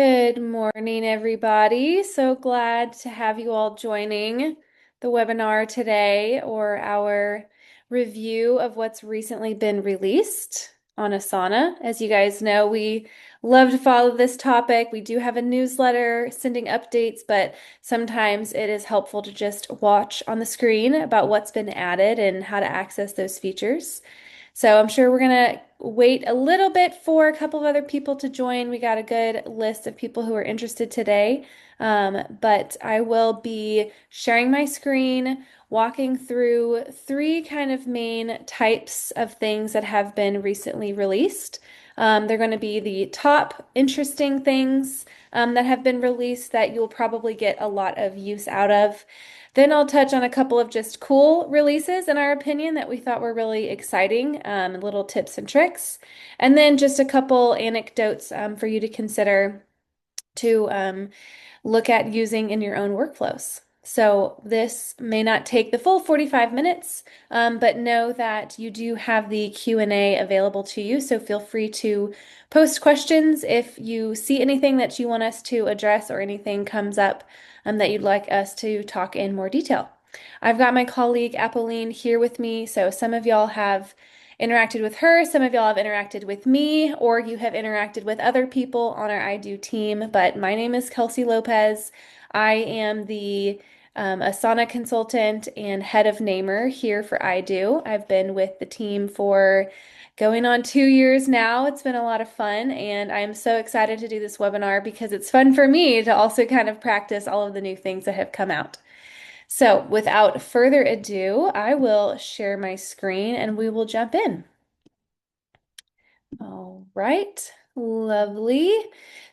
Good morning, everybody. So glad to have you all joining the webinar today or our review of what's recently been released on Asana. As you guys know, we love to follow this topic. We do have a newsletter sending updates, but sometimes it is helpful to just watch on the screen about what's been added and how to access those features. So I'm sure we're going to wait a little bit for a couple of other people to join. We got a good list of people who are interested today. But I will be sharing my screen, walking through three kind of main types of things that have been recently released. They're going to be the top interesting things that have been released that you'll probably get a lot of use out of. Then I'll touch on a couple of just cool releases in our opinion that we thought were really exciting, little tips and tricks. And then just a couple anecdotes for you to consider to look at using in your own workflows. So this may not take the full 45 minutes, but know that you do have the Q&A available to you. So feel free to post questions if you see anything that you want us to address or anything comes up that you'd like us to talk in more detail. I've got my colleague Apolline here with me. So some of y'all have interacted with her, some of y'all have interacted with me, or you have interacted with other people on our I.DO team. But my name is Kelsea Lopez. I am the Asana consultant and head of Namer here for I.DO. I've been with the team for going on 2 years now. It's been a lot of fun, and I'm so excited to do this webinar because it's fun for me to also kind of practice all of the new things that have come out. So without further ado, I will share my screen and we will jump in. All right, lovely.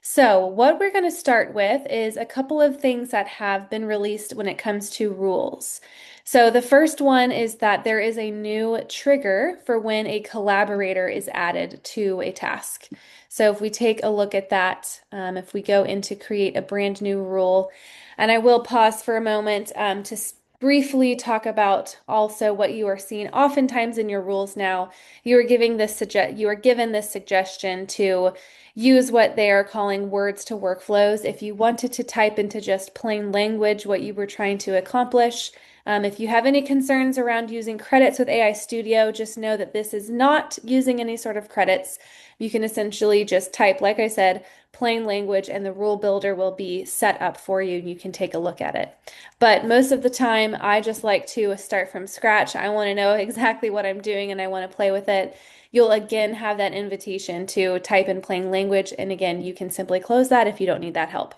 So what we're going to start with is a couple of things that have been released when it comes to rules. So the first one is that there is a new trigger for when a collaborator is added to a task. So if we take a look at that, if we go into create a brand new rule, and I will pause for a moment to briefly talk about also what you are seeing oftentimes in your rules now. You are given this suggestion to use what they are calling words to workflows. If you wanted to type into just plain language what you were trying to accomplish, if you have any concerns around using credits with AI Studio, just know that this is not using any sort of credits. You can essentially just type, like I said, plain language, and the rule builder will be set up for you. You can take a look at it. But most of the time, I just like to start from scratch. I want to know exactly what I'm doing and I want to play with it. You'll again have that invitation to type in plain language. And again, you can simply close that if you don't need that help.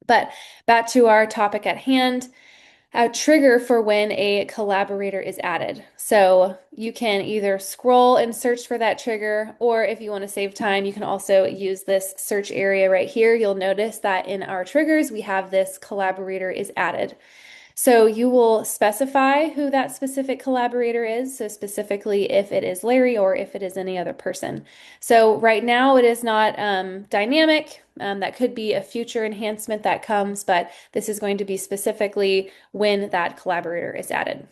But back to our topic at hand, a trigger for when a collaborator is added. So you can either scroll and search for that trigger, or if you want to save time, you can also use this search area right here. You'll notice that in our triggers, we have this collaborator is added. So you will specify who that specific collaborator is, so specifically if it is Larry or if it is any other person. So right now it is not dynamic. That could be a future enhancement that comes, but this is going to be specifically when that collaborator is added.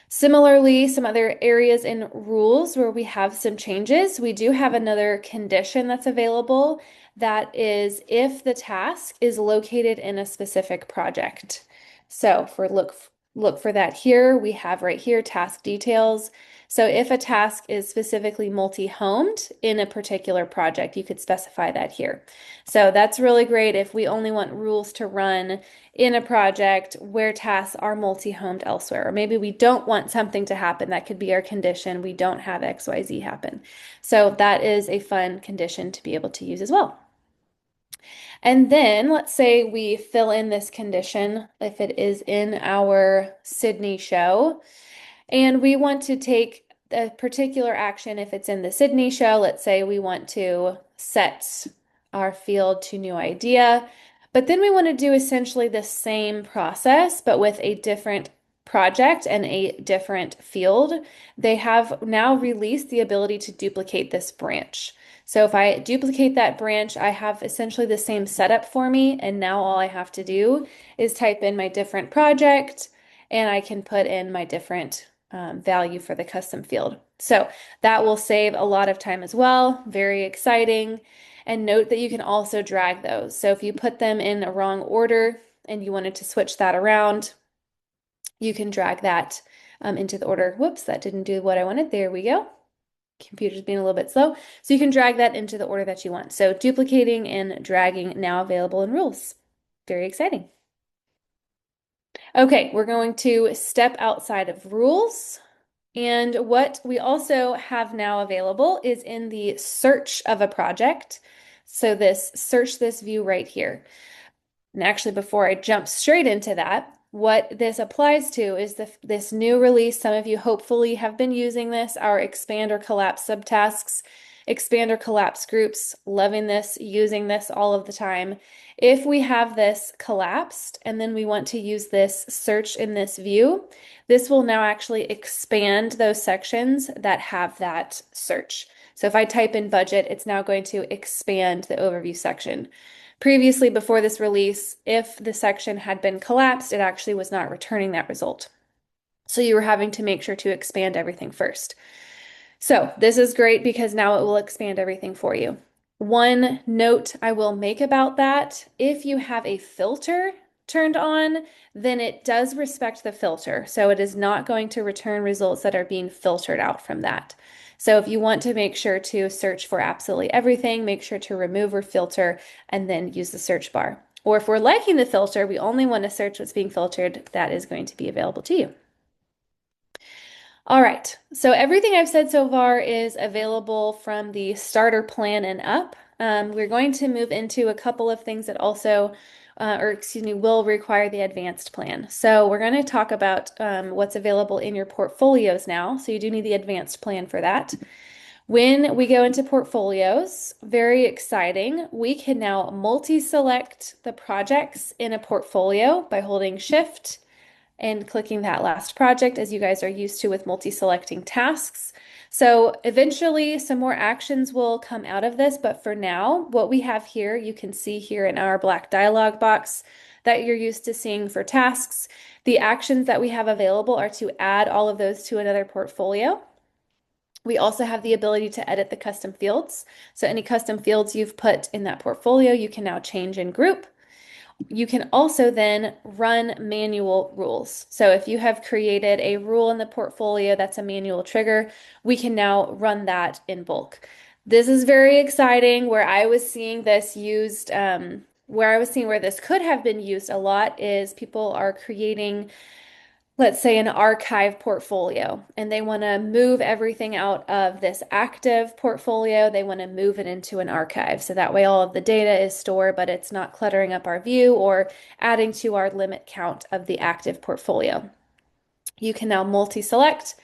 Similarly, some other areas in rules where we have some changes, we do have another condition that's available. That is if the task is located in a specific project. So for look for that here, we have right here task details. So if a task is specifically multi-homed in a particular project, you could specify that here. So that's really great if we only want rules to run in a project where tasks are multi-homed elsewhere. Or maybe we don't want something to happen. That could be our condition. We don't have XYZ happen. So that is a fun condition to be able to use as well. And then let's say we fill in this condition if it is in our Sydney show, and we want to take a particular action if it's in the Sydney show. Let's say we want to set our field to new idea, but then we want to do essentially the same process, but with a different project and a different field. They have now released the ability to duplicate this branch. So if I duplicate that branch, I have essentially the same setup for me, and now all I have to do is type in my different project, and I can put in my different value for the custom field. So that will save a lot of time as well. Very exciting. And note that you can also drag those. So if you put them in a wrong order and you wanted to switch that around, you can drag that into the order. Whoops, that didn't do what I wanted. There we go. Computer's being a little bit slow. So you can drag that into the order that you want. So duplicating and dragging now available in rules. Very exciting. Okay, we're going to step outside of rules. And what we also have now available is in the search of a project. So this search this view right here. And actually, before I jump straight into that, what this applies to is this new release. Some of you hopefully have been using this, our expand or collapse subtasks, expand or collapse groups, loving this, using this all of the time. If we have this collapsed and then we want to use this search in this view, this will now actually expand those sections that have that search. So if I type in budget, it's now going to expand the overview section. Previously, before this release, if the section had been collapsed, it actually was not returning that result. So you were having to make sure to expand everything first. So this is great because now it will expand everything for you. One note I will make about that, if you have a filter turned on, then it does respect the filter. So it is not going to return results that are being filtered out from that. So if you want to make sure to search for absolutely everything, make sure to remove or filter and then use the search bar. Or if we're liking the filter, we only want to search what's being filtered, that is going to be available to you. All right, so everything I've said so far is available from the starter plan and up. We're going to move into a couple of things that also, will require the advanced plan. So we're going to talk about what's available in your portfolios now. So you do need the advanced plan for that. When we go into portfolios, very exciting, we can now multi-select the projects in a portfolio by holding Shift and clicking that last project, as you guys are used to with multi-selecting tasks. So eventually some more actions will come out of this, but for now, what we have here, you can see here in our black dialog box that you're used to seeing for tasks. The actions that we have available are to add all of those to another portfolio. We also have the ability to edit the custom fields. So any custom fields you've put in that portfolio, you can now change in group. You can also then run manual rules. So if you have created a rule in the portfolio that's a manual trigger, we can now run that in bulk. This is very exciting. Where I was seeing this used, where this could have been used a lot is people are creating, let's say, an archive portfolio, and they want to move everything out of this active portfolio. They want to move it into an archive. So that way all of the data is stored, but it's not cluttering up our view or adding to our limit count of the active portfolio. You can now multi-select.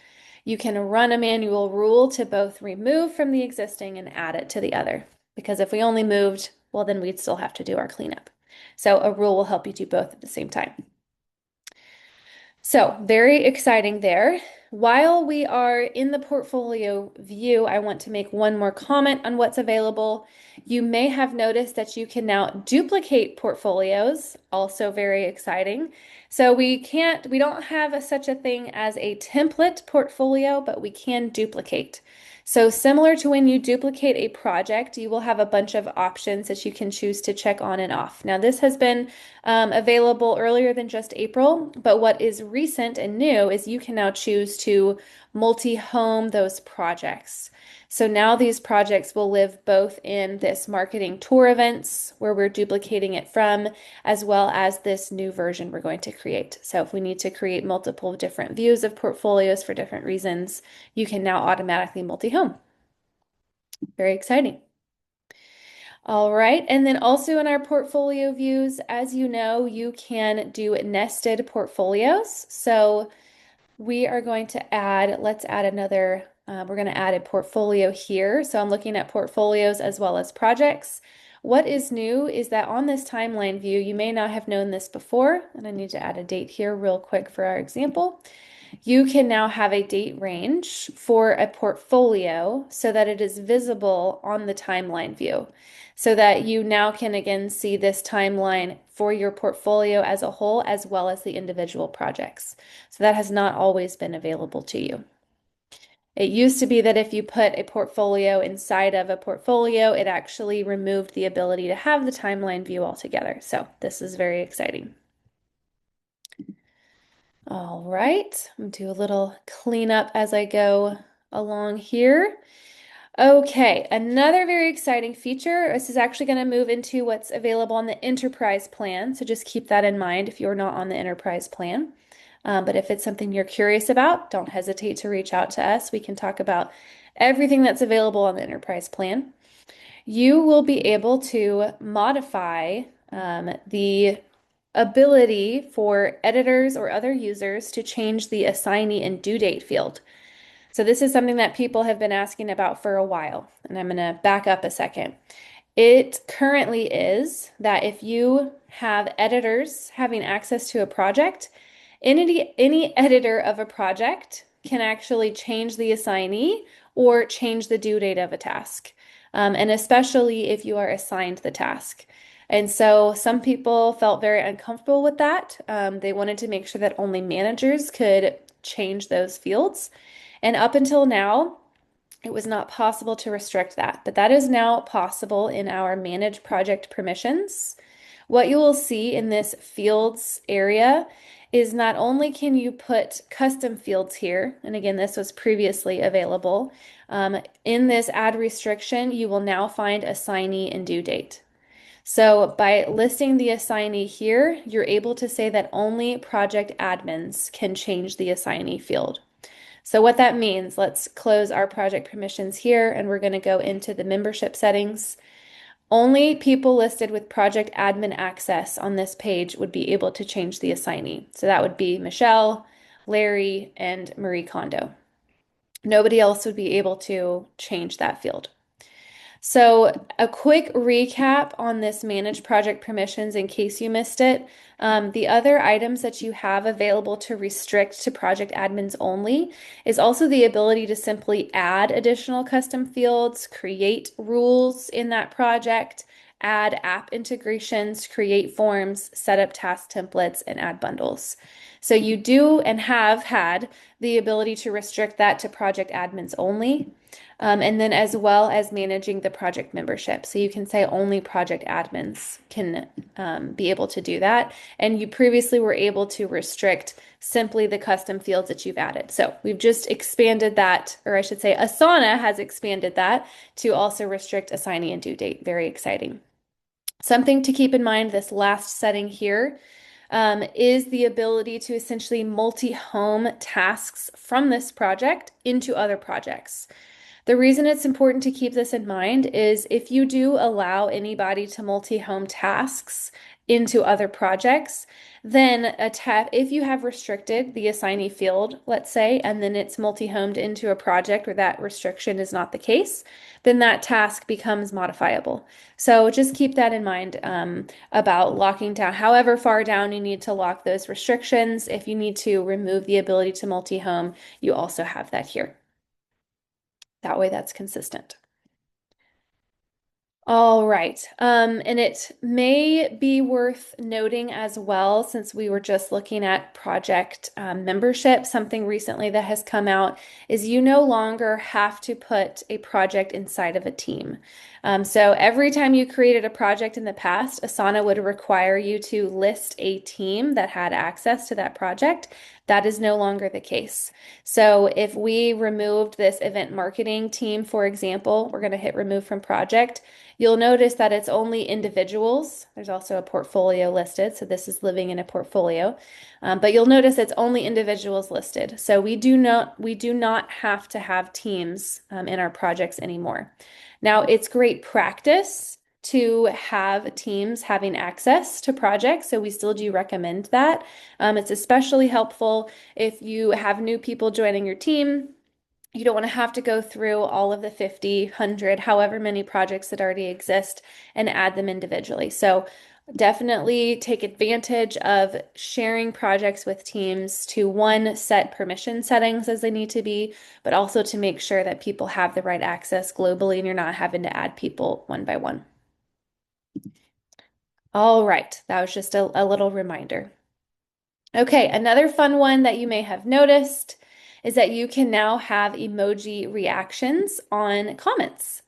You can run a manual rule to both remove from the existing and add it to the other. Because if we only moved, well, then we'd still have to do our cleanup. So a rule will help you do both at the same time. So very exciting there. While we are in the portfolio view, I want to make one more comment on what's available. You may have noticed that you can now duplicate portfolios, also very exciting. So we don't have such a thing as a template portfolio, but we can duplicate. So similar to when you duplicate a project, you will have a bunch of options that you can choose to check on and off. Now, this has been available earlier than just April, but what is recent and new is you can now choose to multi-home those projects. So now these projects will live both in this marketing tour events where we're duplicating it from, as well as this new version we're going to create. So if we need to create multiple different views of portfolios for different reasons, you can now automatically multi-home. Very exciting. All right, and then also in our portfolio views, as you know, you can do nested portfolios. So we are going to add, let's add another, we're going to add a portfolio here. So I'm looking at portfolios as well as projects. What is new is that on this timeline view, you may not have known this before, and I need to add a date here real quick for our example. You can now have a date range for a portfolio so that it is visible on the timeline view, so that you now can again see this timeline for your portfolio as a whole, as well as the individual projects. So that has not always been available to you. It used to be that if you put a portfolio inside of a portfolio, it actually removed the ability to have the timeline view altogether. So this is very exciting. All right, I'm gonna do a little cleanup as I go along here. Okay, another very exciting feature. This is actually going to move into what's available on the enterprise plan. So just keep that in mind if you're not on the enterprise plan. But if it's something you're curious about, don't hesitate to reach out to us. We can talk about everything that's available on the enterprise plan. You will be able to modify the ability for editors or other users to change the assignee and due date field. So this is something that people have been asking about for a while, and I'm going to back up a second. It currently is that if you have editors having access to a project, any editor of a project can actually change the assignee or change the due date of a task, and especially if you are assigned the task. And so some people felt very uncomfortable with that. They wanted to make sure that only managers could change those fields. And up until now, it was not possible to restrict that, but that is now possible in our Manage Project Permissions. What you will see in this fields area is not only can you put custom fields here, and again, this was previously available, in this add restriction, you will now find assignee and due date. So by listing the assignee here, you're able to say that only project admins can change the assignee field. So what that means, let's close our project permissions here and we're going to go into the membership settings. Only people listed with project admin access on this page would be able to change the assignee. So that would be Michelle, Larry, and Marie Kondo. Nobody else would be able to change that field. So a quick recap on this manage project permissions in case you missed it. The other items that you have available to restrict to project admins only is also the ability to simply add additional custom fields, create rules in that project, add app integrations, create forms, set up task templates, and add bundles. So you do and have had the ability to restrict that to project admins only. And then as well as managing the project membership. So you can say only project admins can be able to do that. And you previously were able to restrict simply the custom fields that you've added. So we've just expanded that, or I should say Asana has expanded that to also restrict assignee and due date. Very exciting. Something to keep in mind, this last setting here is the ability to essentially multi-home tasks from this project into other projects. The reason it's important to keep this in mind is if you do allow anybody to multi-home tasks into other projects, then if you have restricted the assignee field, let's say, and then it's multi-homed into a project where that restriction is not the case, then that task becomes modifiable. So just keep that in mind about locking down, however far down you need to lock those restrictions. If you need to remove the ability to multi-home, you also have that here. That way that's consistent. All right. And it may be worth noting as well, since we were just looking at project membership, something recently that has come out is you no longer have to put a project inside of a team. So every time you created a project in the past, Asana would require you to list a team that had access to that project. That is no longer the case. So if we removed this event marketing team, for example, we're going to hit remove from project. You'll notice that it's only individuals. There's also a portfolio listed, so this is living in a portfolio. But you'll notice it's only individuals listed. So we do not have to have teams in our projects anymore. Now, it's great practice to have teams having access to projects, so we still do recommend that. It's especially helpful if you have new people joining your team. You don't want to have to go through all of the 50, 100, however many projects that already exist and add them individually. So definitely take advantage of sharing projects with teams to one, set permission settings as they need to be, but also to make sure that people have the right access globally and you're not having to add people one by one. All right, that was just a little reminder. Okay, another fun one that you may have noticed is that you can now have emoji reactions on comments.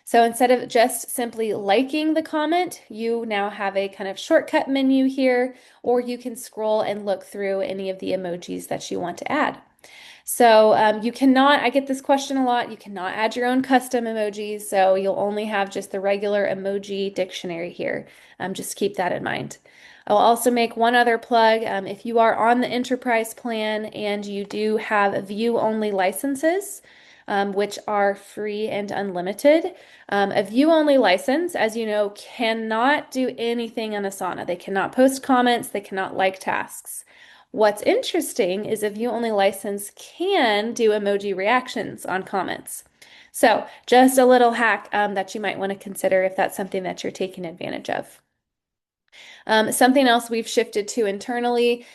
So instead of just simply liking the comment, you now have a kind of shortcut menu here, or you can scroll and look through any of the emojis that you want to add. So you cannot, I get this question a lot, you cannot add your own custom emojis, so you'll only have just the regular emoji dictionary here. Just keep that in mind. I'll also make one other plug. If you are on the enterprise plan and you do have view-only licenses, which are free and unlimited, a view-only license, as you know, cannot do anything on Asana. They cannot post comments, they cannot like tasks. What's interesting is a view-only license can do emoji reactions on comments. So just a little hack that you might want to consider if that's something that you're taking advantage of. Something else we've shifted to internally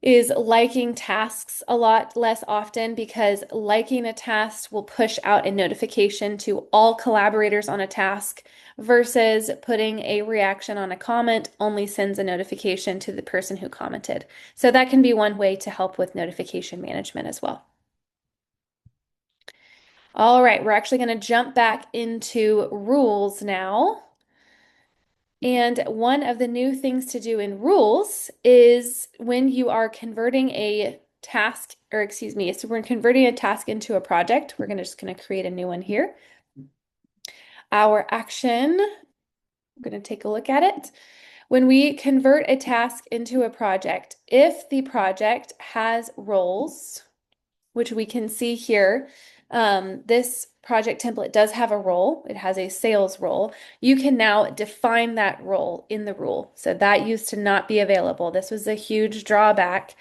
is liking tasks a lot less often, because liking a task will push out a notification to all collaborators on a task versus putting a reaction on a comment only sends a notification to the person who commented. So that can be one way to help with notification management as well. All right, we're actually going to jump back into rules now. And one of the new things to do in rules is when you are converting a task, or excuse me, so we're converting a task into a project. We're just going to create a new one here. Our action, we're going to take a look at it. When we convert a task into a project, if the project has roles, which we can see here, this project template does have a role. It has a sales role. You can now define that role in the rule. So that used to not be available. This was a huge drawback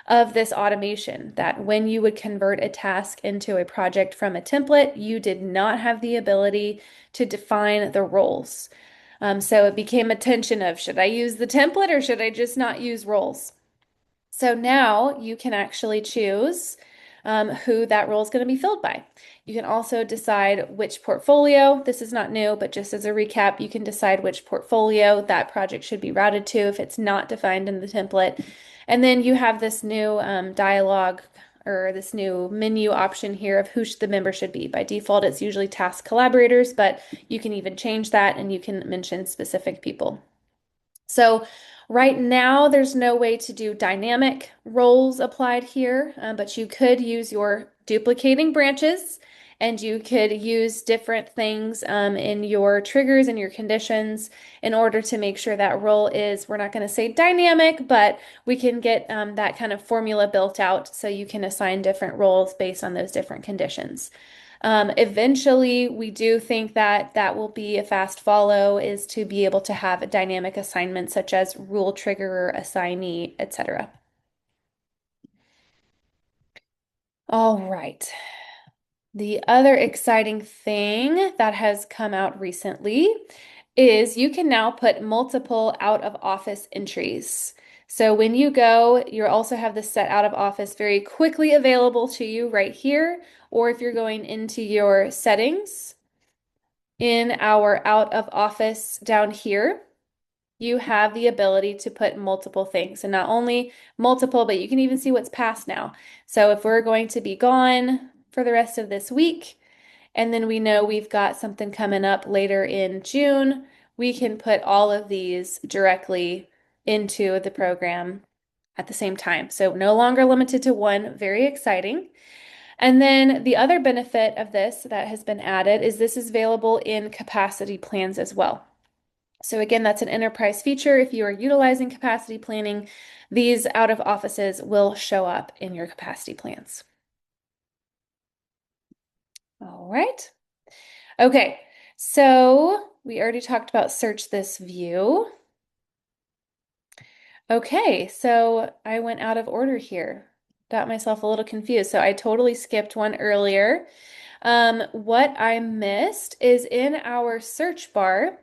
of this automation, that when you would convert a task into a project from a template, you did not have the ability to define the roles. So it became a tension of, should I use the template or should I just not use roles? So now you can actually choose who that role is going to be filled by. You can also decide which portfolio, this is not new, but just as a recap, you can decide which portfolio that project should be routed to if it's not defined in the template. And then you have this new dialogue, or this new menu option here of who the member should be. By default, it's usually task collaborators, but you can even change that and you can mention specific people. So right now, there's no way to do dynamic roles applied here, but you could use your duplicating branches, and you could use different things in your triggers and your conditions in order to make sure that role is, we're not going to say dynamic, but we can get that kind of formula built out so you can assign different roles based on those different conditions. Eventually, we do think that that will be a fast follow, is to be able to have dynamic assignments such as rule triggerer, assignee, etc. All right. The other exciting thing that has come out recently is you can now put multiple out of office entries. So when you go, you also have the set out of office very quickly available to you right here, or if you're going into your settings in our out of office down here, you have the ability to put multiple things, and not only multiple, but you can even see what's past now. So if we're going to be gone for the rest of this week, and then we know we've got something coming up later in June, we can put all of these directly into the program at the same time. So no longer limited to one, very exciting. And then the other benefit of this that has been added is this is available in capacity plans as well. So again, that's an enterprise feature. If you are utilizing capacity planning, these out of offices will show up in your capacity plans. All right. Okay, so we already talked about search this view. Okay, so I went out of order here. Got myself a little confused. So I totally skipped one earlier. What I missed is in our search bar,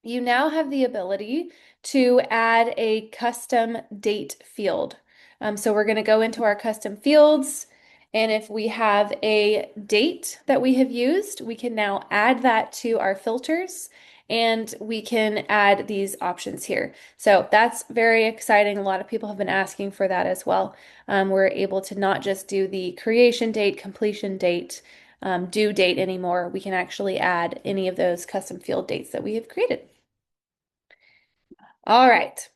you now have the ability to add a custom date field. So we're going to go into our custom fields, and if we have a date that we have used, we can now add that to our filters, and we can add these options here. So that's very exciting. A lot of people have been asking for that as well. We're able to not just do the creation date, completion date, due date anymore. We can actually add any of those custom field dates that we have created. All right.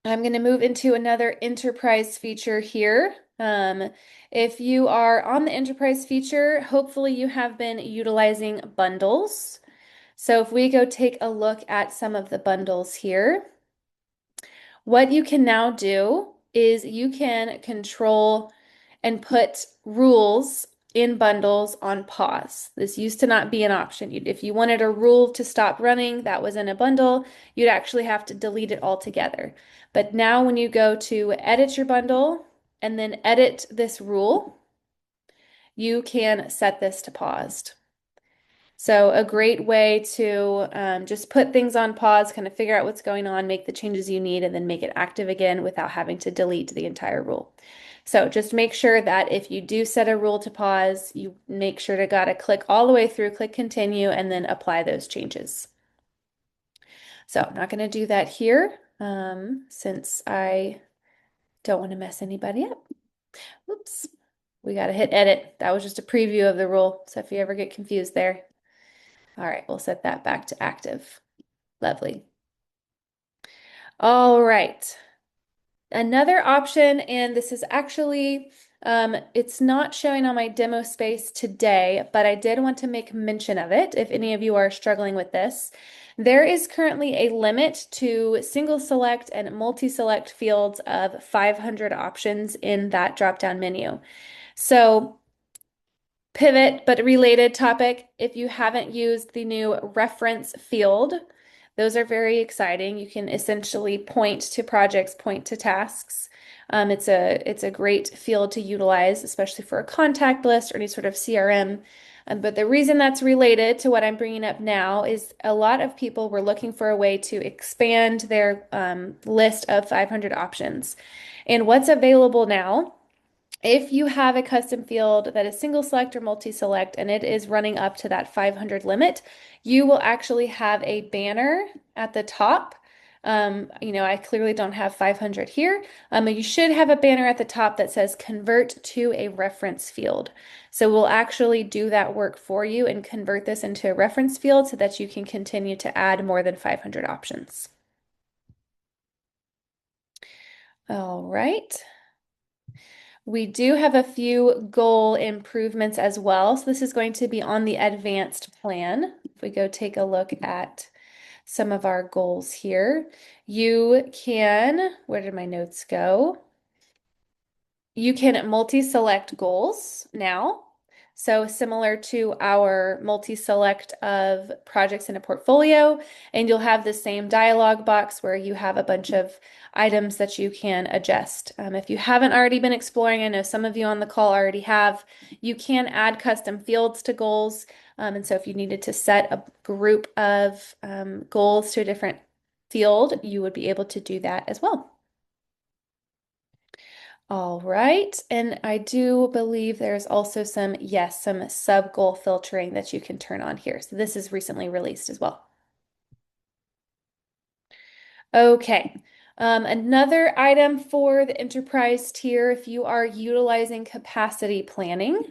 I'm going to move into another enterprise feature here. If you are on the enterprise feature, hopefully you have been utilizing bundles. So if we go take a look at some of the bundles here, what you can now do is you can control and put rules in bundles on pause. This used to not be an option. If you wanted a rule to stop running that was in a bundle, you'd actually have to delete it altogether. But now when you go to edit your bundle and then edit this rule, you can set this to paused. So a great way to just put things on pause, kind of figure out what's going on, make the changes you need, and then make it active again without having to delete the entire rule. So just make sure that if you do set a rule to pause, you make sure to gotta click all the way through, click continue, and then apply those changes. So I'm not gonna do that here since I don't want to mess anybody up. Oops, we gotta hit edit. That was just a preview of the rule. So if you ever get confused there. All right, we'll set that back to active. Lovely. All right. Another option, and this is actually, it's not showing on my demo space today, but I did want to make mention of it if any of you are struggling with this. There is currently a limit to single select and multi-select fields of 500 options in that drop-down menu. So pivot, but related topic, if you haven't used the new reference field, those are very exciting. You can essentially point to projects, point to tasks. It's a great field to utilize, especially for a contact list or any sort of CRM. But the reason that's related to what I'm bringing up now is a lot of people were looking for a way to expand their list of 500 options. And what's available now, if you have a custom field that is single select or multi-select and it is running up to that 500 limit, you will actually have a banner at the top. I clearly don't have 500 here. You should have a banner at the top that says convert to a reference field. So we'll actually do that work for you and convert this into a reference field so that you can continue to add more than 500 options. All right. We do have a few goal improvements as well. So this is going to be on the advanced plan. If we go take a look at some of our goals here, you can, where did my notes go? You can multi-select goals now. So similar to our multi-select of projects in a portfolio, and you'll have the same dialog box where you have a bunch of items that you can adjust. If you haven't already been exploring, I know some of you on the call already have, you can add custom fields to goals. And so if you needed to set a group of goals to a different field, you would be able to do that as well. All right. And I do believe there's also some sub-goal filtering that you can turn on here. So this is recently released as well. Okay. Another item for the enterprise tier, if you are utilizing capacity planning,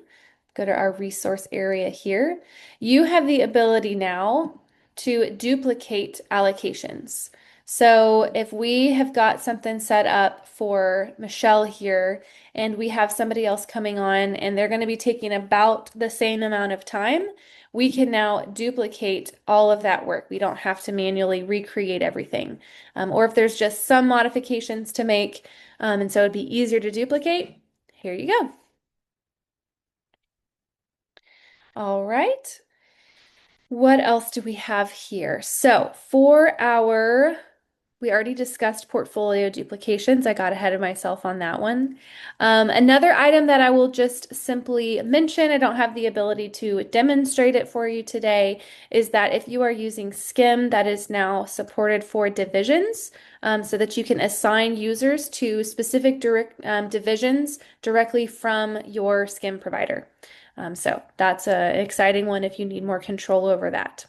go to our resource area here. You have the ability now to duplicate allocations. So if we have got something set up for Michelle here, and we have somebody else coming on, and they're going to be taking about the same amount of time, we can now duplicate all of that work. We don't have to manually recreate everything. Or if there's just some modifications to make, and so it'd be easier to duplicate, here you go. All right. What else do we have here? So we already discussed portfolio duplications. I got ahead of myself on that one. Another item that I will just simply mention, I don't have the ability to demonstrate it for you today, is that if you are using SCIM, that is now supported for divisions, so that you can assign users to specific divisions directly from your SCIM provider. So that's an exciting one if you need more control over that.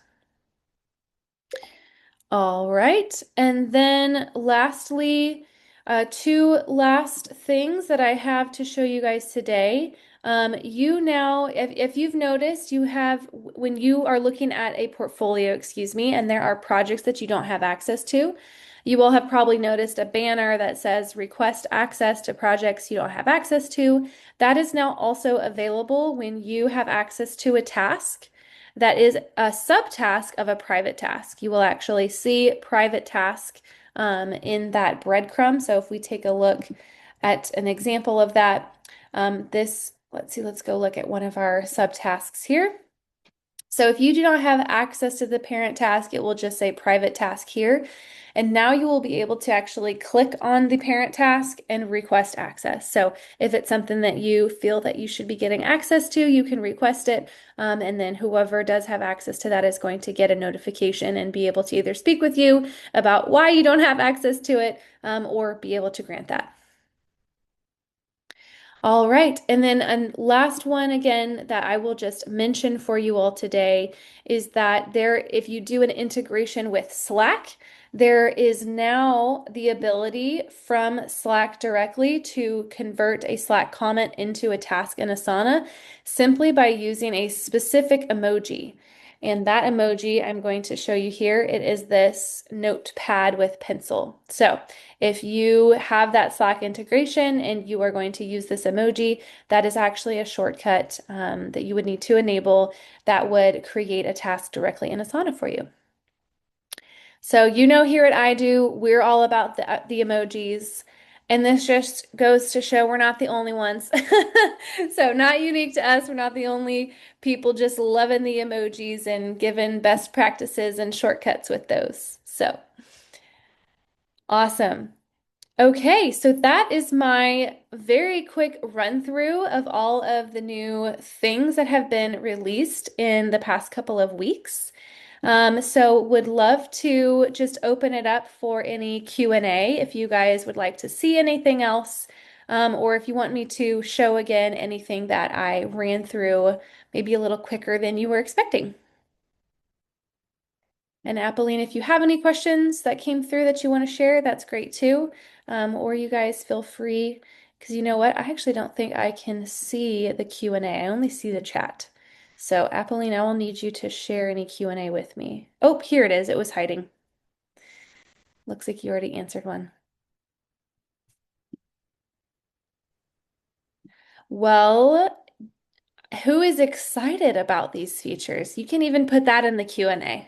All right. And then lastly, two last things that I have to show you guys today. You now, if you've noticed, you have, when you are looking at a portfolio, excuse me, and there are projects that you don't have access to, you will have probably noticed a banner that says request access to projects you don't have access to. That is now also available when you have access to a task that is a subtask of a private task. You will actually see private task in that breadcrumb. So if we take a look at an example of that, let's see, let's go look at one of our subtasks here. So if you do not have access to the parent task, it will just say private task here. And now you will be able to actually click on the parent task and request access. So if it's something that you feel that you should be getting access to, you can request it. And then whoever does have access to that is going to get a notification and be able to either speak with you about why you don't have access to it, or be able to grant that. All right. And then a last one again that I will just mention for you all today is that if you do an integration with Slack, there is now the ability from Slack directly to convert a Slack comment into a task in Asana simply by using a specific emoji. And that emoji I'm going to show you here, it is this notepad with pencil. So if you have that Slack integration and you are going to use this emoji, that is actually a shortcut that you would need to enable that would create a task directly in Asana for you. So you know here at I.DO, we're all about the emojis. And this just goes to show we're not the only ones. So not unique to us. We're not the only people just loving the emojis and giving best practices and shortcuts with those. So awesome. Okay, so that is my very quick run through of all of the new things that have been released in the past couple of weeks. So would love to just open it up for any Q&A if you guys would like to see anything else, or if you want me to show again anything that I ran through maybe a little quicker than you were expecting. And Appeline, if you have any questions that came through that you want to share, that's great too. Or you guys feel free, because you know what? I actually don't think I can see the Q&A. I only see the chat. So Appeline, I will need you to share any Q&A with me. Oh, here it is. It was hiding. Looks like you already answered one. Well, who is excited about these features? You can even put that in the Q&A.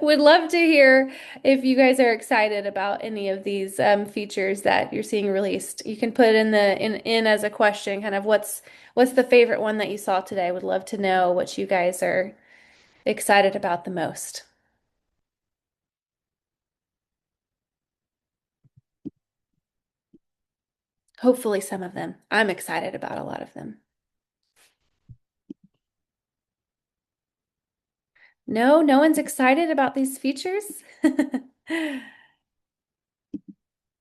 Would love to hear if you guys are excited about any of these features that you're seeing released. You can put it in as a question, kind of what's the favorite one that you saw today? Would love to know what you guys are excited about the most. Hopefully some of them. I'm excited about a lot of them. No, no one's excited about these features.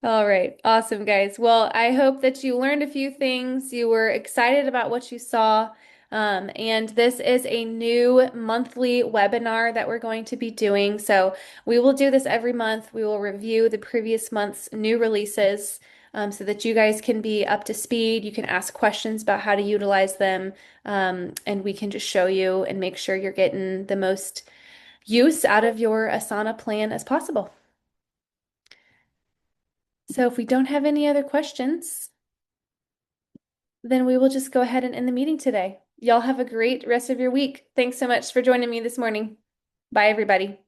All right, awesome, guys. Well, I hope that you learned a few things. You were excited about what you saw. And this is a new monthly webinar that we're going to be doing. So we will do this every month. We will review the previous month's new releases so that you guys can be up to speed. You can ask questions about how to utilize them, and we can just show you and make sure you're getting the most use out of your Asana plan as possible. So if we don't have any other questions, then we will just go ahead and end the meeting today. Y'all have a great rest of your week. Thanks so much for joining me this morning. Bye, everybody.